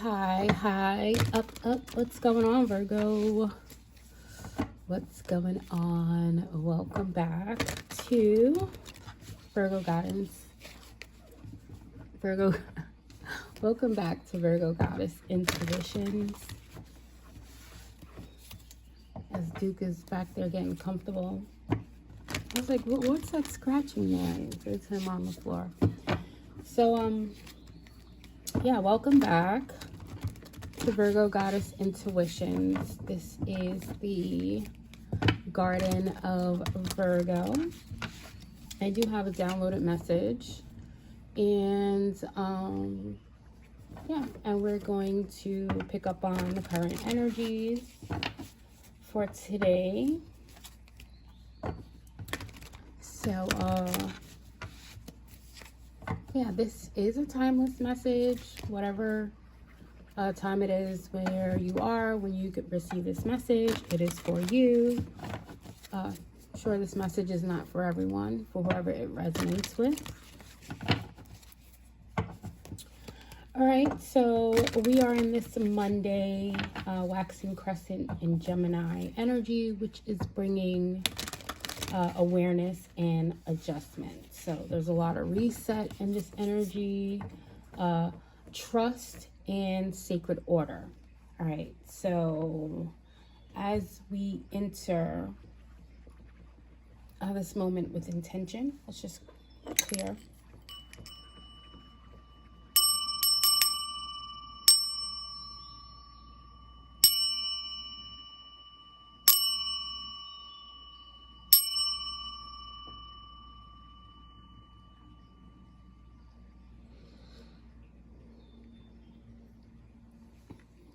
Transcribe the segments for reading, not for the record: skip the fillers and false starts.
Hi, up, what's going on, Virgo? What's going on? Welcome back to Virgo Guidance. Welcome back to Virgo Goddess Intuitions. As Duke is back there getting comfortable. I was like, what's that scratching noise? It's him on the floor. So, yeah, welcome back to Virgo Goddess Intuitions. This is the Garden of Virgo. I do have a downloaded message, and yeah, and we're going to pick up on the current energies for today. So yeah, this is a timeless message, whatever time it is where you are when you could receive this message. It is for you. Sure, this message is not for everyone, for whoever it resonates with. All right, so we are in this Monday waxing crescent in Gemini energy, which is bringing awareness and adjustment. So there's a lot of reset in this energy, trust and sacred order. All right, so as we enter this moment with intention, let's just clear.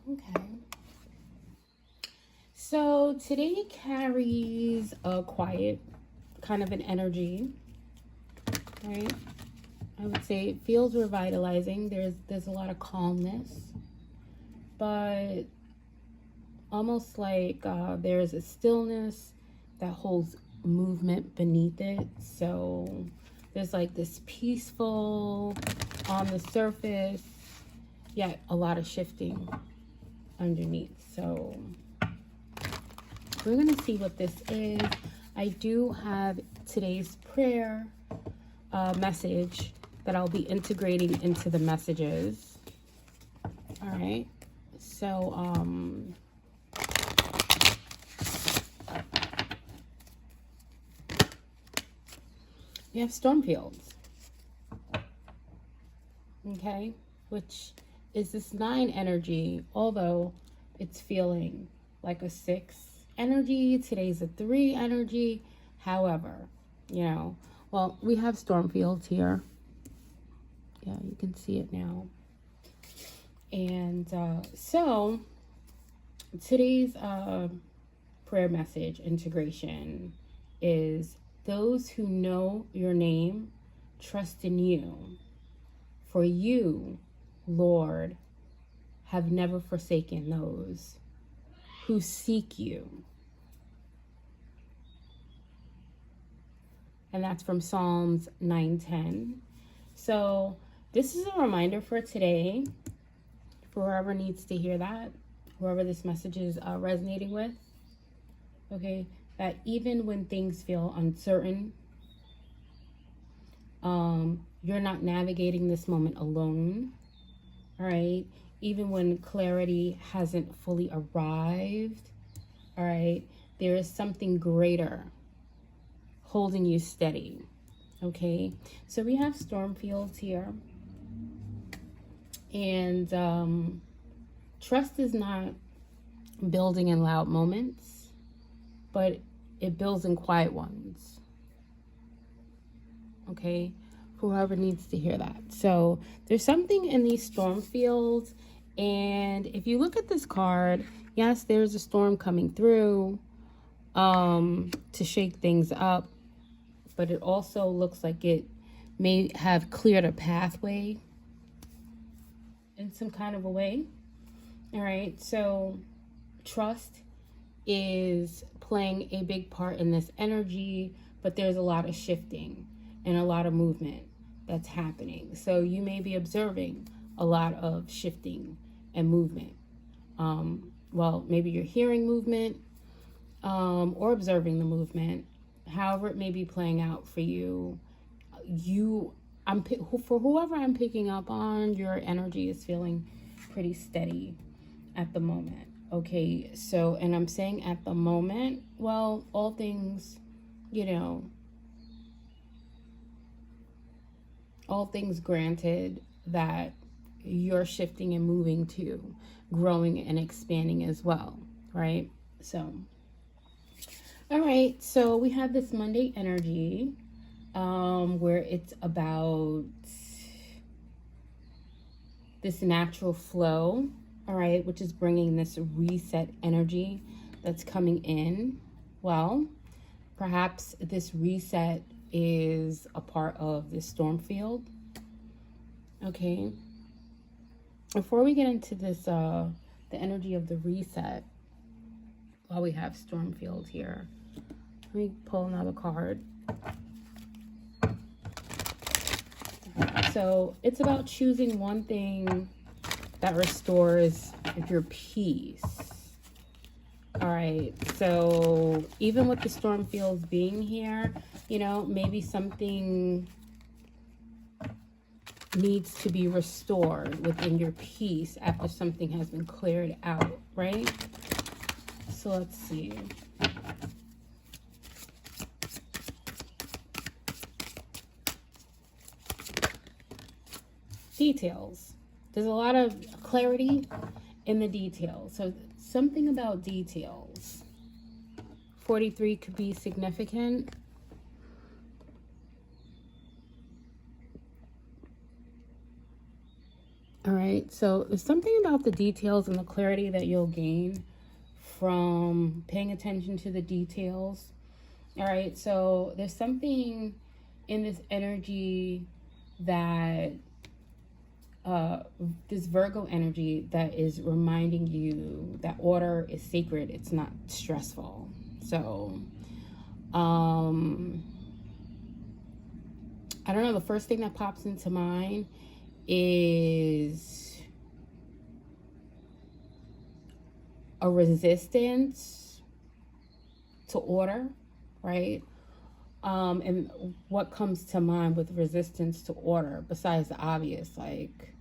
Okay. So today carries a quiet kind of an energy, right? I would say it feels revitalizing. There's a lot of calmness, but almost like there's a stillness that holds movement beneath it. So there's like this peaceful on the surface, yet a lot of shifting underneath. So we're going to see what this is. I do have today's prayer message that I'll be integrating into the messages. All right. So, you have storm fields. Okay. Which is this 9 energy, although it's feeling like a 6 energy. Today's a 3 energy. However, you know, well, we have storm fields here. Yeah, you can see it now. And so today's prayer message integration is: those who know your name trust in you. For you, Lord, have never forsaken those who seek you. And that's from Psalms 9:10. So this is a reminder for today, for whoever needs to hear that, whoever this message is resonating with, okay, that even when things feel uncertain, you're not navigating this moment alone. All right, even when clarity hasn't fully arrived, all right, there is something greater holding you steady. Okay, so we have storm fields here, and trust is not building in loud moments, but it builds in quiet ones. Okay, whoever needs to hear that. So there's something in these storm fields, and if you look at this card, yes, there's a storm coming through to shake things up, but it also looks like it may have cleared a pathway in some kind of a way. All right, so trust is playing a big part in this energy, but there's a lot of shifting and a lot of movement that's happening. So you may be observing a lot of shifting and movement. Well, maybe you're hearing movement, or observing the movement, however it may be playing out for you. For whoever I'm picking up on, your energy is feeling pretty steady at the moment. Okay, so, and I'm saying at the moment, well, all things, all things granted, that you're shifting and moving to, growing and expanding as well, right? So, all right, so we have this Monday energy, where it's about this natural flow, all right, which is bringing this reset energy that's coming in. Well, perhaps this reset is a part of this storm field. Okay. Before we get into this, the energy of the reset, while we have storm field here, let me pull another card. So it's about choosing one thing that restores your peace. All right, so even with the storm fields being here, maybe something needs to be restored within your peace after something has been cleared out, right? So let's see. Details. There's a lot of clarity in the details. So something about details. 43 could be significant. All right, so there's something about the details and the clarity that you'll gain from paying attention to the details. All right, so there's something in this energy that this Virgo energy that is reminding you that order is sacred. It's not stressful. So, I don't know. The first thing that pops into mind is a resistance to order, right? And what comes to mind with resistance to order, besides the obvious, like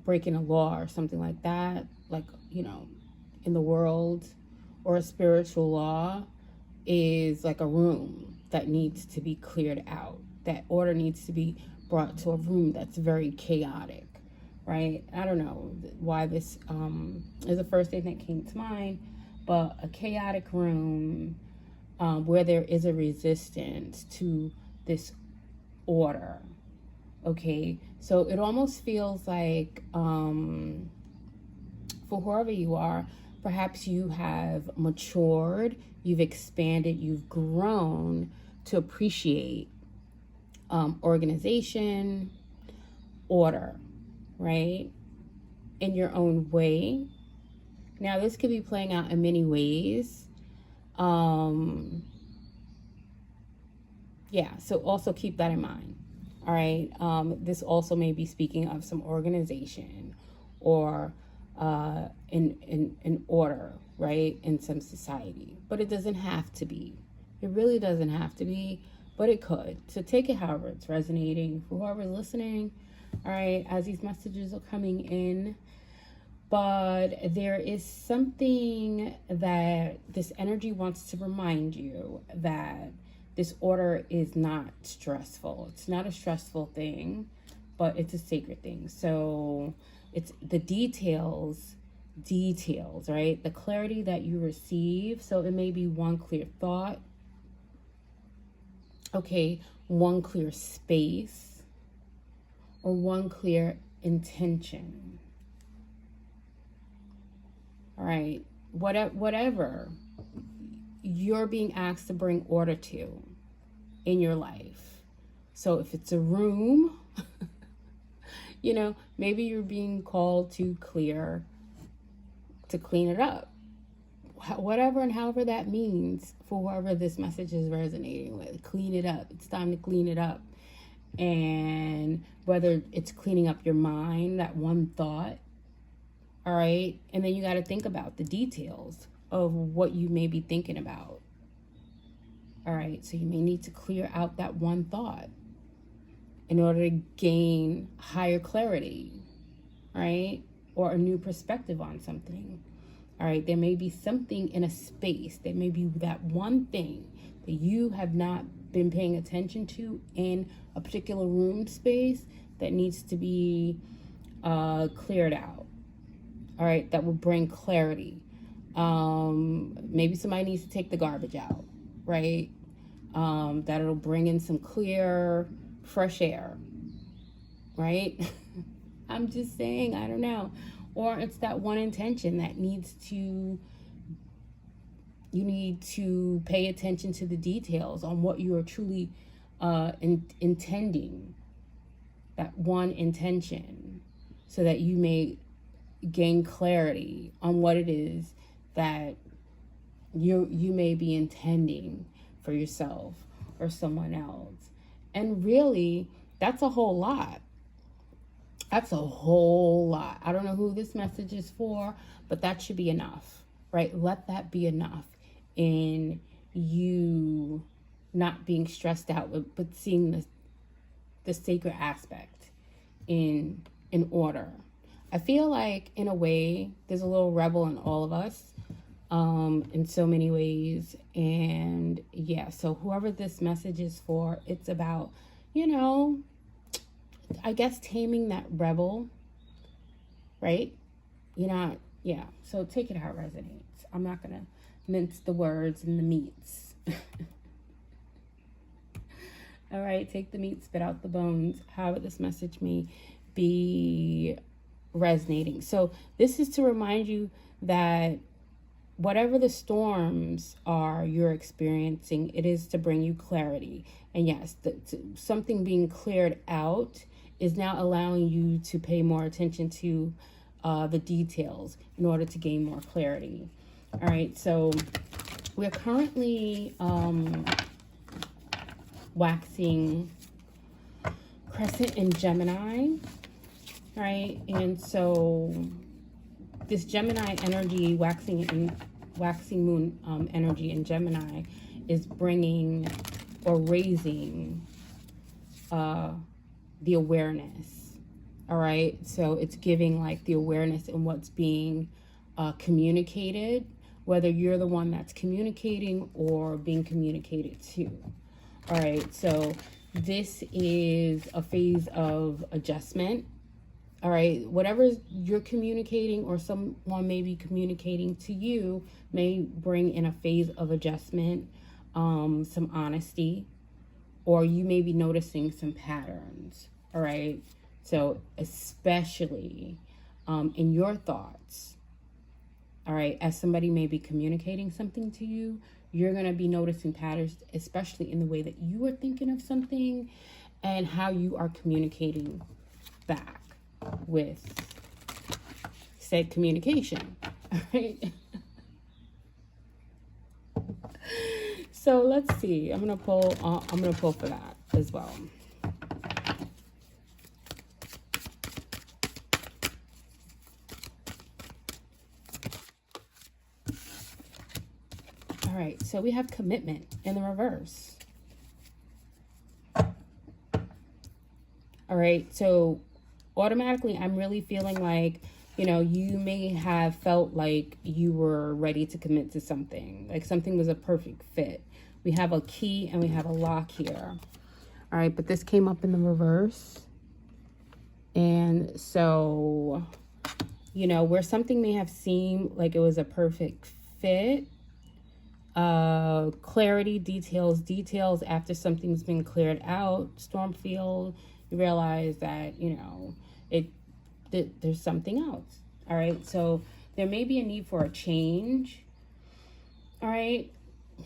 breaking a law or something like that, like, in the world, or a spiritual law, is like a room that needs to be cleared out. That order needs to be brought to a room that's very chaotic, right? I don't know why this is the first thing that came to mind, but a chaotic room where there is a resistance to this order. Okay, so it almost feels like for whoever you are, perhaps you have matured, you've expanded, you've grown to appreciate organization, order, right? In your own way. Now, this could be playing out in many ways. Yeah, so also keep that in mind. All right. This also may be speaking of some organization or in order, right, in some society. But it doesn't have to be. It really doesn't have to be, but it could. So take it however it's resonating for whoever's listening, all right, as these messages are coming in. But there is something that this energy wants to remind you, that this order is not stressful. It's not a stressful thing, but it's a sacred thing. So it's the details, right? The clarity that you receive. So it may be one clear thought. Okay, one clear space, or one clear intention. All right, whatever you're being asked to bring order to in your life. So if it's a room, maybe you're being called to clean it up. Whatever and however that means for whoever this message is resonating with. Clean it up. It's time to clean it up. And whether it's cleaning up your mind, that one thought, All right. And then you got to think about the details of what you may be thinking about. All right. So you may need to clear out that one thought in order to gain higher clarity, right? Or a new perspective on something. All right. There may be something in a space. There may be that one thing that you have not been paying attention to in a particular room space that needs to be cleared out. All right, that will bring clarity. Maybe somebody needs to take the garbage out, right? That it'll bring in some clear, fresh air, right? I'm just saying, I don't know. Or it's that one intention that you need to pay attention to the details on what you are truly intending, that one intention, so that you may gain clarity on what it is that you may be intending for yourself or someone else. And really, that's a whole lot. That's a whole lot. I don't know who this message is for, but that should be enough, right? Let that be enough in you not being stressed out, but seeing the sacred aspect in order. I feel like, in a way, there's a little rebel in all of us, in so many ways. And yeah, so whoever this message is for, it's about, I guess taming that rebel, right? Yeah. So take it how it resonates. I'm not going to mince the words and the meats. All right, take the meat, spit out the bones. However this message may be resonating. So this is to remind you that whatever the storms are you're experiencing, it is to bring you clarity. And yes, something being cleared out is now allowing you to pay more attention to the details in order to gain more clarity. All right, so we're currently waxing Crescent in Gemini, right? And so this Gemini energy, waxing moon energy in Gemini, is bringing or raising the awareness. All right, so it's giving like the awareness in what's being communicated, whether you're the one that's communicating or being communicated to. All right, so this is a phase of adjustment. All right, whatever you're communicating or someone may be communicating to you may bring in a phase of adjustment, some honesty, or you may be noticing some patterns. All right, so especially in your thoughts, all right, as somebody may be communicating something to you, you're going to be noticing patterns, especially in the way that you are thinking of something and how you are communicating back with said communication. All right. So let's see. I'm gonna pull for that as well. All right, so we have commitment in the reverse. All right, so automatically I'm really feeling like, you may have felt like you were ready to commit to something, like something was a perfect fit. We have a key and we have a lock here. All right, but this came up in the reverse. And so, where something may have seemed like it was a perfect fit, clarity, details after something's been cleared out, storm field, you realize that, there's something else. All right, so there may be a need for a change. All right,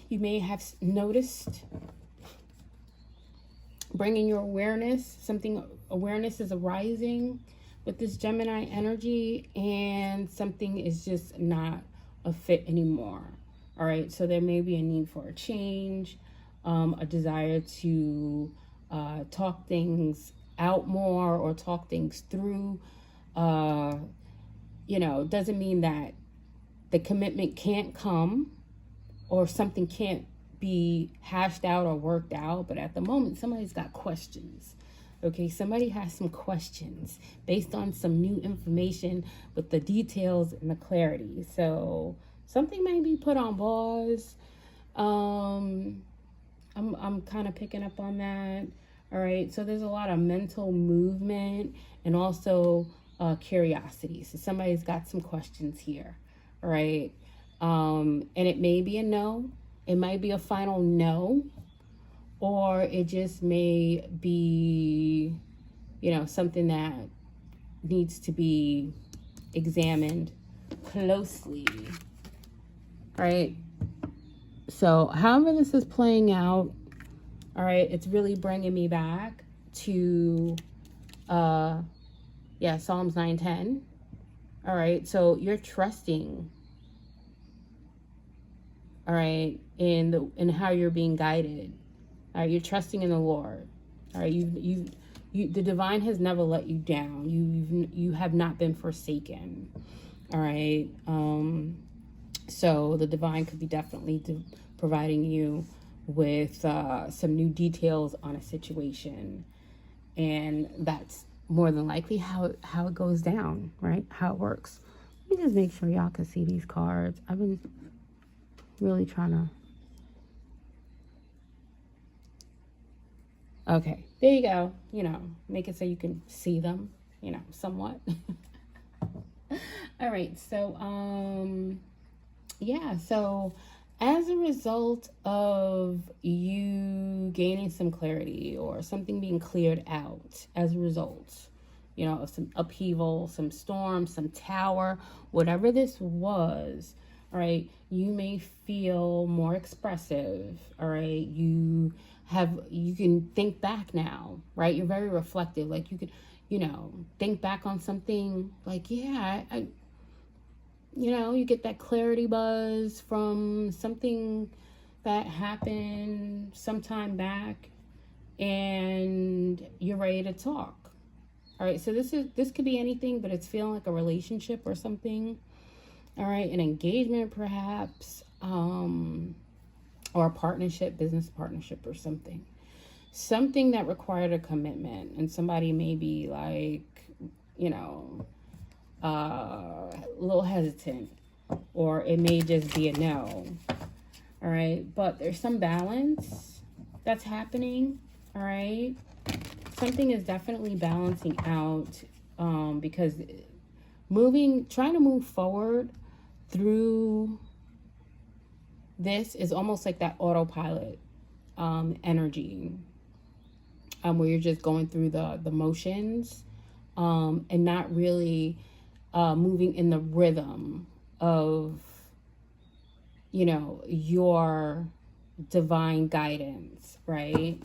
you may have noticed bringing your awareness, awareness is arising with this Gemini energy, and something is just not a fit anymore. All right, so there may be a need for a change, a desire to talk things out more or talk things through. doesn't mean that the commitment can't come or something can't be hashed out or worked out. But at the moment, somebody's got questions. Okay, somebody has some questions based on some new information with the details and the clarity. So something may be put on pause. I'm kind of picking up on that. All right, so there's a lot of mental movement and also curiosity. So somebody's got some questions here. All right, and it may be a no. It might be a final no. Or it just may be, something that needs to be examined closely, right? So however this is playing out, all right, it's really bringing me back to, Psalms 9:10. All right, so you're trusting, all right, in how you're being guided. All right, you're trusting in the Lord. All right, the divine has never let you down. You have not been forsaken. All right. So the divine could be definitely providing you with some new details on a situation, and that's more than likely how it goes down, right? How it works. Let me just make sure y'all can see these cards. I've been really trying to. Okay, there you go. Make it so you can see them, somewhat. All right, so, so as a result of you gaining some clarity or something being cleared out as a result, of some upheaval, some storm, some tower, whatever this was, all right, you may feel more expressive, all right, you can think back now, right? You're very reflective. Like you could, think back on something like, you get that clarity buzz from something that happened some time back and you're ready to talk. All right. So this could be anything, but it's feeling like a relationship or something. All right. An engagement perhaps, or a partnership, business partnership or something that required a commitment, and somebody may be like, a little hesitant, or it may just be a no. All right, but there's some balance that's happening. All right, something is definitely balancing out, because trying to move forward through this is almost like that autopilot energy, where you're just going through the motions, and not really moving in the rhythm of your divine guidance, right?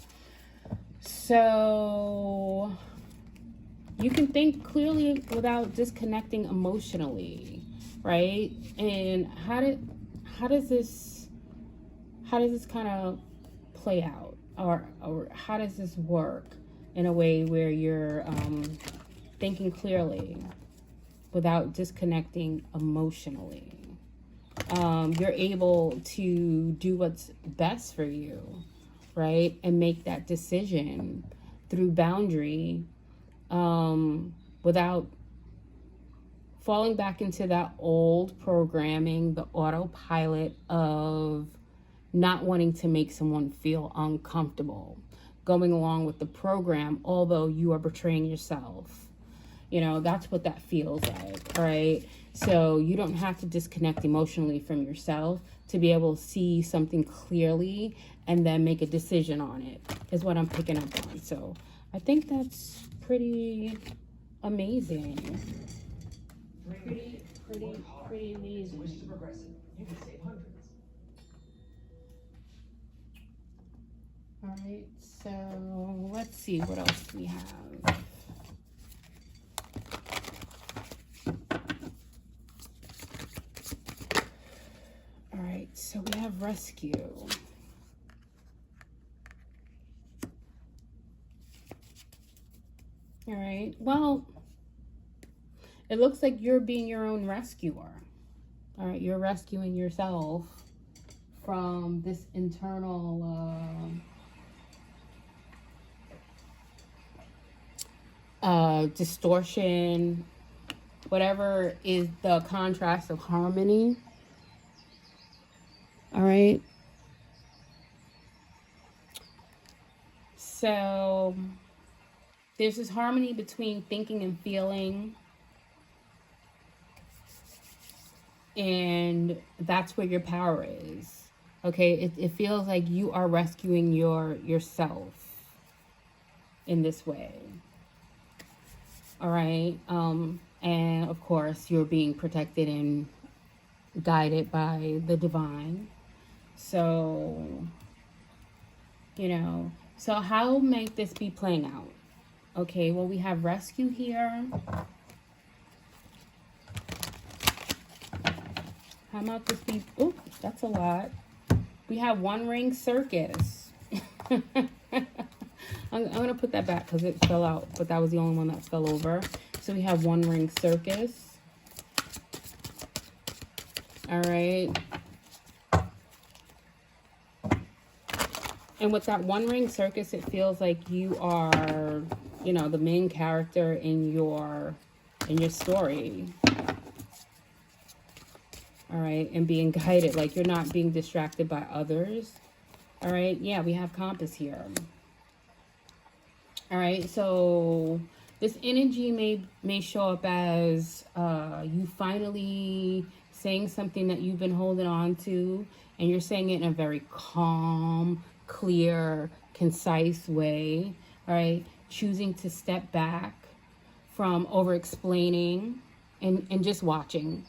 So you can think clearly without disconnecting emotionally, right? And how does this kind of play out, or how does this work in a way where you're thinking clearly without disconnecting emotionally? You're able to do what's best for you, right? And make that decision through boundary, without falling back into that old programming, the autopilot of not wanting to make someone feel uncomfortable, going along with the program, although you are betraying yourself. That's what that feels like, right? So you don't have to disconnect emotionally from yourself to be able to see something clearly and then make a decision on it, is what I'm picking up on. So I think that's pretty amazing. Pretty amazing. You can save hundreds. All right, so let's see what else we have. All right, so we have rescue. All right, well, It looks like you're being your own rescuer. All right, you're rescuing yourself from this internal distortion, whatever is the contrast of harmony. All right. So there's this harmony between thinking and feeling. And that's where your power is. Okay, it feels like you are rescuing yourself in this way. All right. And of course, you're being protected and guided by the divine. So, so how might this be playing out? Okay, well, we have rescue here. How about this be? Oh, that's a lot. We have one ring circus. I'm going to put that back because it fell out, but that was the only one that fell over. So we have one ring circus. All right. And with that one ring circus, it feels like you are, the main character in your story. All right. And being guided, like you're not being distracted by others. All right. Yeah, we have compass here. All right. So this energy may show up as you finally saying something that you've been holding on to, and you're saying it in a very calm, clear, concise way. All right. Choosing to step back from over explaining and just watching.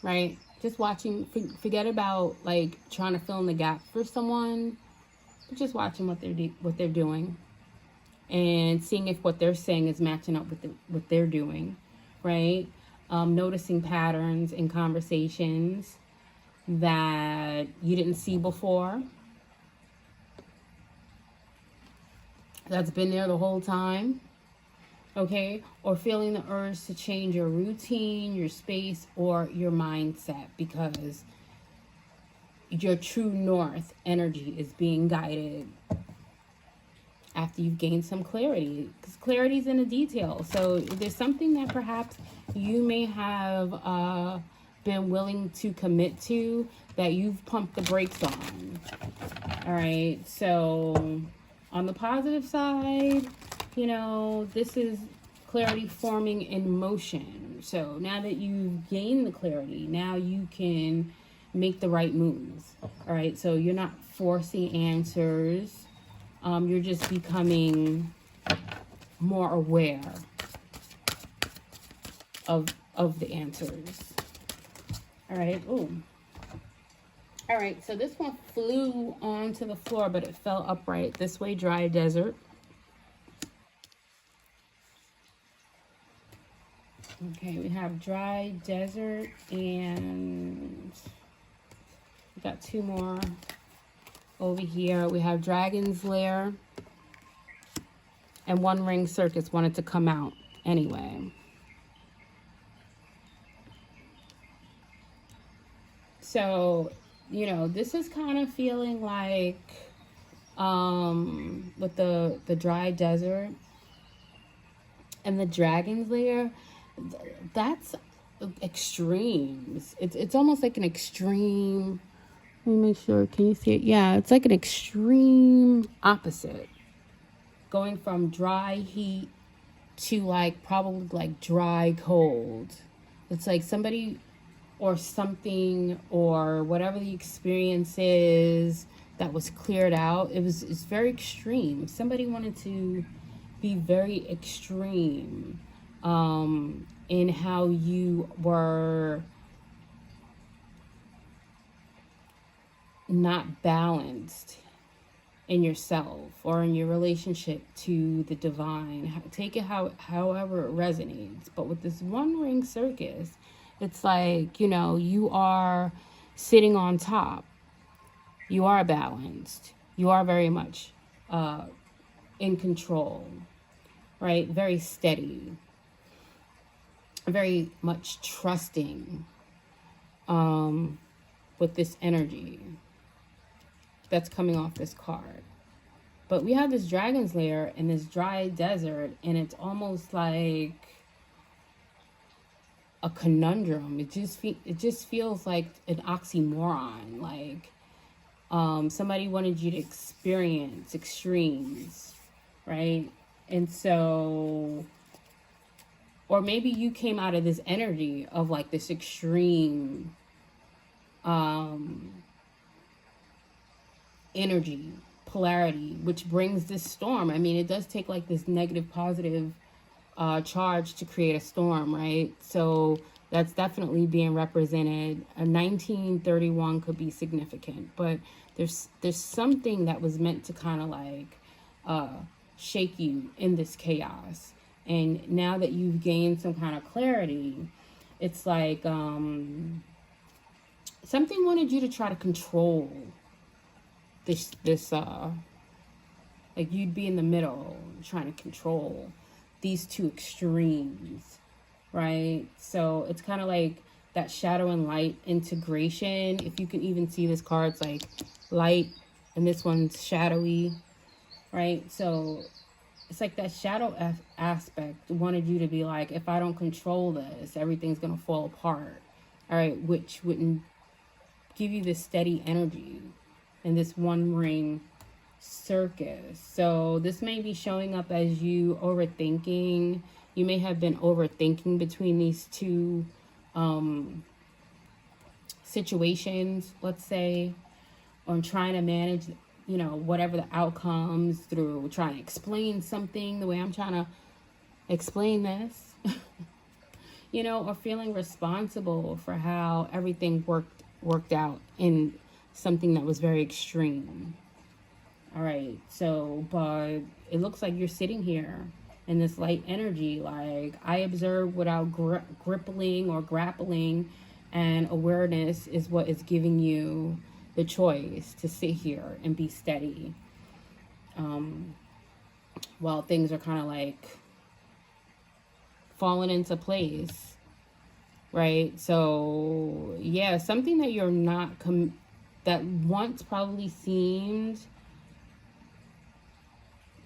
Right? Just watching. Forget about like trying to fill in the gap for someone. But just watching what they're doing, and seeing if what they're saying is matching up with what they're doing, right? Noticing patterns in conversations that you didn't see before. That's been there the whole time. Okay, or feeling the urge to change your routine, your space, or your mindset because your true north energy is being guided after you've gained some clarity, because clarity is in the details. So there's something that perhaps you may have been willing to commit to that you've pumped the brakes on. All right, so on the positive side, this is clarity forming in motion. So now that you've gained the clarity, now you can make the right moves. All right, so you're not forcing answers. You're just becoming more aware of the answers. All right. Oh. All right. So this one flew onto the floor, but it fell upright. This way, dry desert. Okay, we have dry desert, and we got two more over here. We have dragon's lair and one ring circus wanted to come out anyway. So, this is kind of feeling like with the dry desert and the dragon's lair, that's extremes. It's almost like an extreme. Let me make sure. Can you see it? Yeah, it's like an extreme opposite. Going from dry heat to probably dry cold. It's like somebody or something or whatever the experience is that was cleared out. It's very extreme. Somebody wanted to be very extreme in how you were not balanced in yourself or in your relationship to the divine. Take it however it resonates. But with this one ring circus, it's like, you are sitting on top. You are balanced. You are very much in control. right? Very steady, very much trusting with this energy that's coming off this card. But we have this dragon's lair in this dry desert, and it's almost like a conundrum. It just feels like an oxymoron. Like somebody wanted you to experience extremes, right? And so, or maybe you came out of this energy of like this extreme energy, polarity, which brings this storm. I mean, it does take like this negative, positive charge to create a storm, right? So that's definitely being represented. A 1931 could be significant, but there's something that was meant to kind of like shake you in this chaos. And now that you've gained some kind of clarity, it's like something wanted you to try to control this like you'd be in the middle trying to control these two extremes, right? So it's kind of like that shadow and light integration. If you can even see this card, it's like light and this one's shadowy, right? So it's like that shadow aspect wanted you to be like, if I don't control this, everything's gonna fall apart, all right? Which wouldn't give you this steady energy in this one ring circus. So this may be showing up as you overthinking. You may have been overthinking between these two situations, let's say, or trying to manage, you know, whatever the outcomes through trying to explain something the way I'm trying to explain this, you know, or feeling responsible for how everything worked out in something that was very extreme. All right, so, but it looks like you're sitting here in this light energy, like I observe without gripping or grappling, and awareness is what is giving you the choice to sit here and be steady while things are kind of like falling into place, right? So yeah, something that you're not that once probably seemed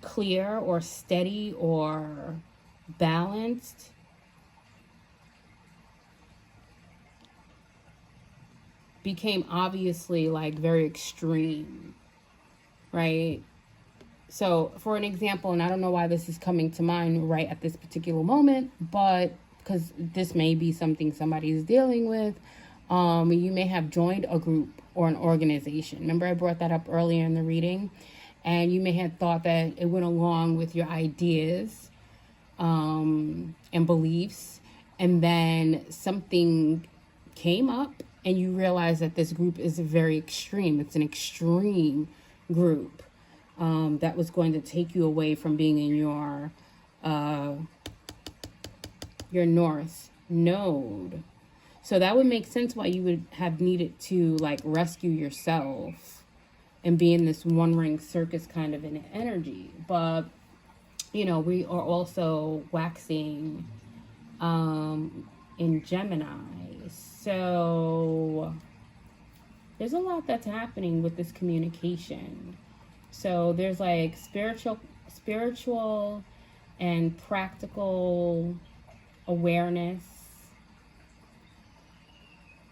clear or steady or balanced became obviously like very extreme, right? So for an example, and I don't know why this is coming to mind right at this particular moment, but because this may be something somebody is dealing with, you may have joined a group or an organization. Remember I brought that up earlier in the reading? And you may have thought that it went along with your ideas and beliefs. And then something came up and you realize that this group is very extreme. It's an extreme group that was going to take you away from being in your north node. So that would make sense why you would have needed to like rescue yourself and be in this one ring circus kind of an energy. But, you know, we are also waxing in Gemini. So there's a lot that's happening with this communication. So there's like spiritual and practical awareness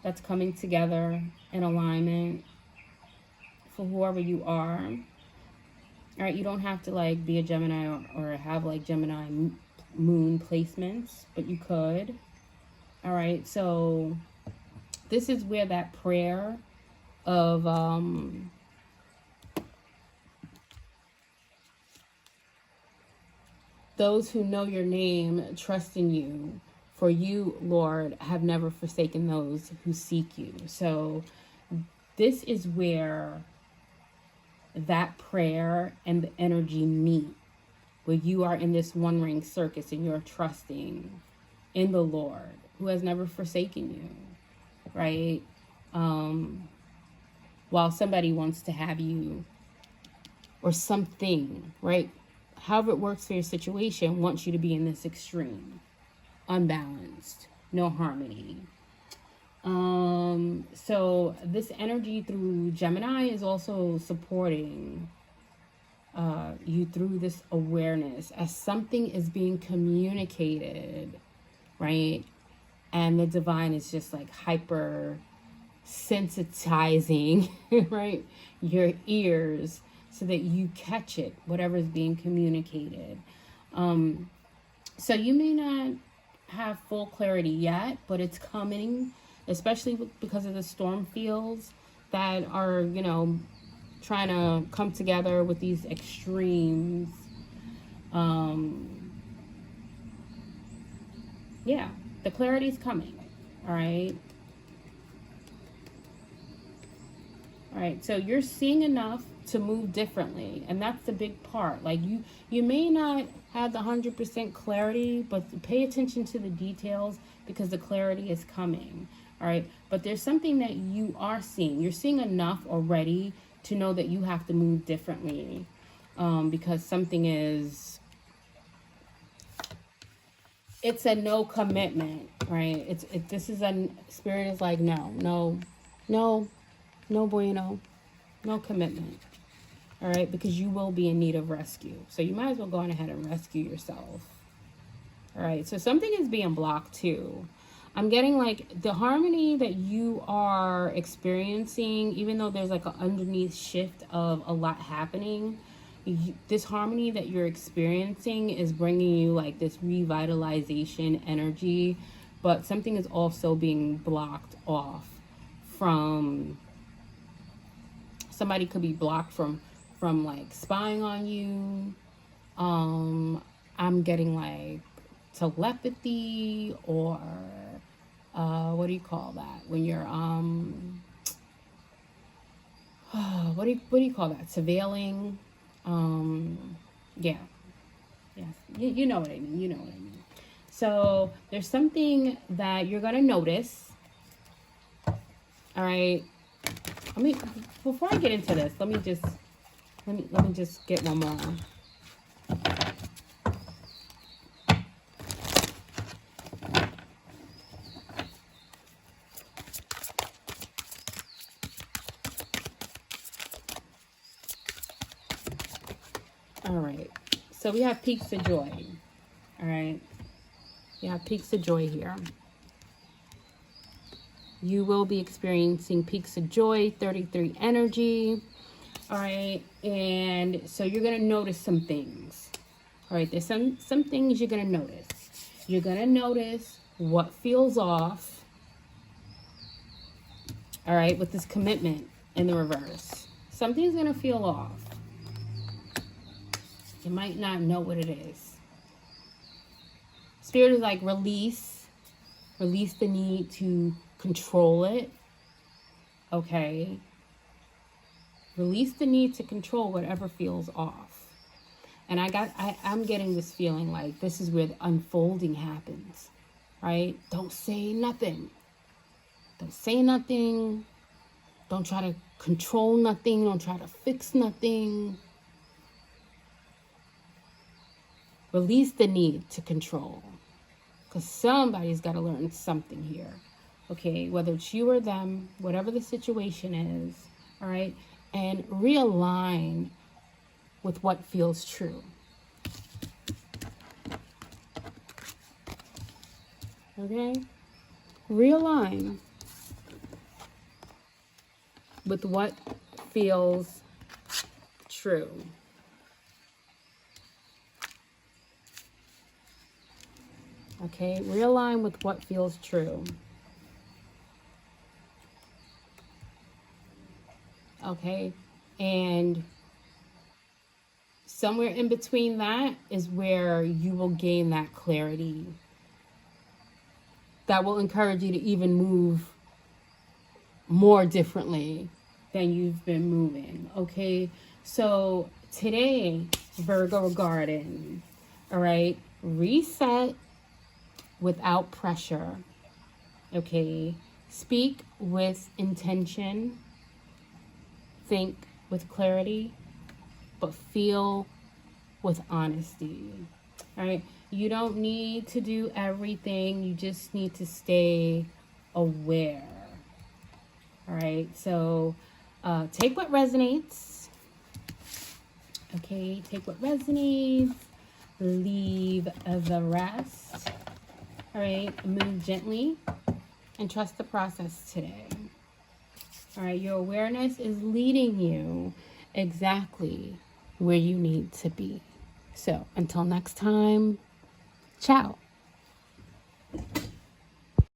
that's coming together in alignment for whoever you are. All right, you don't have to like be a Gemini or have like Gemini moon placements, but you could. All right, so this is where that prayer of those who know your name trust in you, for you, Lord, have never forsaken those who seek you. So this is where that prayer and the energy meet, where you are in this one ring circus and you're trusting in the Lord who has never forsaken you, right? While somebody wants to have you, or something, right? however it works for your situation, wants you to be in this extreme, unbalanced, no harmony. So this energy through Gemini is also supporting you through this awareness as something is being communicated, right? And the divine is just like hyper sensitizing, right, your ears so that you catch it, whatever is being communicated. So you may not have full clarity yet, but it's coming, especially because of the storm fields that are, you know, trying to come together with these extremes. Yeah, the clarity is coming. All right. All right. So you're seeing enough to move differently, and that's the big part. Like you may not have the 100% clarity, but pay attention to the details because the clarity is coming. All right. But there's something that you are seeing. You're seeing enough already to know that you have to move differently, because something is, it's a no commitment, right? This is a, spirit is like, no bueno, no commitment. All right, because you will be in need of rescue. So you might as well go on ahead and rescue yourself. All right, so something is being blocked too. I'm getting like the harmony that you are experiencing, even though there's like an underneath shift of a lot happening, this harmony that you're experiencing is bringing you like this revitalization energy, but something is also being blocked off from, somebody could be blocked from like spying on you. I'm getting like telepathy, or what do you call that when you're what do you call that, surveilling? Yeah, yes, you know what I mean. So there's something that you're gonna notice. All right, before I get into this, let me just get one more. All right, so we have peaks of joy. All right, you have peaks of joy here. You will be experiencing peaks of joy, 33 energy. All right, and so you're gonna notice some things. All right, there's some things you're gonna notice. You're gonna notice what feels off. All right, with this commitment in the reverse, something's gonna feel off. You might not know what it is. Spirit is like release the need to control it. Okay, release the need to control whatever feels off. And I'm getting this feeling like this is where the unfolding happens, right? Don't say nothing. Don't say nothing. Don't try to control nothing. Don't try to fix nothing. Release the need to control, because somebody's got to learn something here. Okay, whether it's you or them, whatever the situation is, all right, and realign with what feels true. Okay, realign with what feels true. Okay, realign with what feels true. Okay, and somewhere in between that is where you will gain that clarity that will encourage you to even move more differently than you've been moving. Okay, so today, Virgo Garden, all right, reset without pressure. Okay, speak with intention, think with clarity, but feel with honesty. All right. You don't need to do everything. You just need to stay aware. All right. So take what resonates. Okay. Take what resonates. Leave the rest. All right. Move gently and trust the process today. All right. Your awareness is leading you exactly where you need to be. So until next time, ciao.